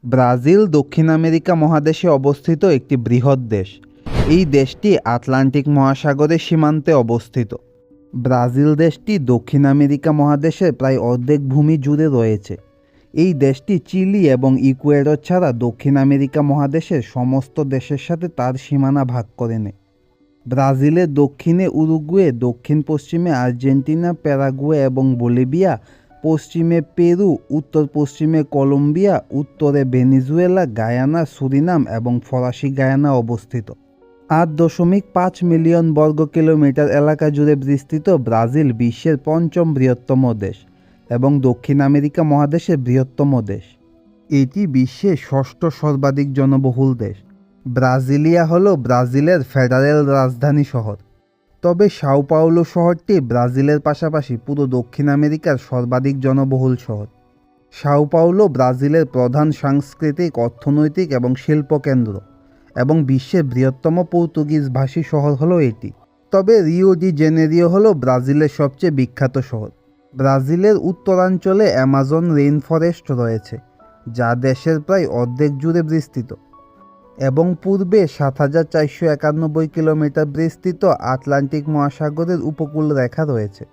Brazil দক্ষিণ America মহাদেশে অবস্থিত একটি বৃহৎ দেশ। এই দেশটি আটলান্টিক মহাসাগরের সীমান্তে অবস্থিত। ব্রাজিল দেশটি দক্ষিণ আমেরিকা মহাদেশের প্রায় অর্ধেক ভূমি জুড়ে রয়েছে। এই দেশটি চিলি এবং ইকুয়েডর ছাড়া দক্ষিণ আমেরিকা মহাদেশের সমস্ত দেশের সাথে তার সীমানা ভাগ করে নেয়। ব্রাজিলের দক্ষিণে উরুগুয়ে, দক্ষিণ পশ্চিমে আর্জেন্টিনা, প্যারাগুয়ে এবং বলিভিয়া, পশ্চিমে পেরু, উত্তর পশ্চিমে কলম্বিয়া, উত্তরে ভেনেজুয়েলা, গায়ানা, সুরিনাম এবং ফরাসি গায়ানা অবস্থিত। ৮.৫ মিলিয়ন বর্গ কিলোমিটার এলাকা জুড়ে বিস্তৃত ব্রাজিল বিশ্বের পঞ্চম বৃহত্তম দেশ এবং দক্ষিণ আমেরিকা মহাদেশের বৃহত্তম দেশ। এটি বিশ্বের ষষ্ঠ সর্বাধিক জনবহুল দেশ। ব্রাজিলিয়া হল ব্রাজিলের ফেডারেল রাজধানী শহর। তবে সাও পাওলো শহরটি ব্রাজিলের পাশাপাশি পুরো দক্ষিণ আমেরিকার সর্বাধিক জনবহুল শহর। সাও পাওলো ব্রাজিলের প্রধান সাংস্কৃতিক, অর্থনৈতিক এবং শিল্প কেন্দ্র এবং বিশ্বের বৃহত্তম পর্তুগিজ ভাষী শহর হলো এটি। তবে রিও ডি জেনেরিও হলো ব্রাজিলের সবচেয়ে বিখ্যাত শহর। ব্রাজিলের উত্তরাঞ্চলে অ্যামাজন রেইন ফরেস্ট রয়েছে, যা দেশের প্রায় অর্ধেক জুড়ে বিস্তৃত, এবং পূর্বে ৭,৪৯১ কিলোমিটার বিস্তৃত আটলান্টিক মহাসাগরের উপকূল রেখা রয়েছে।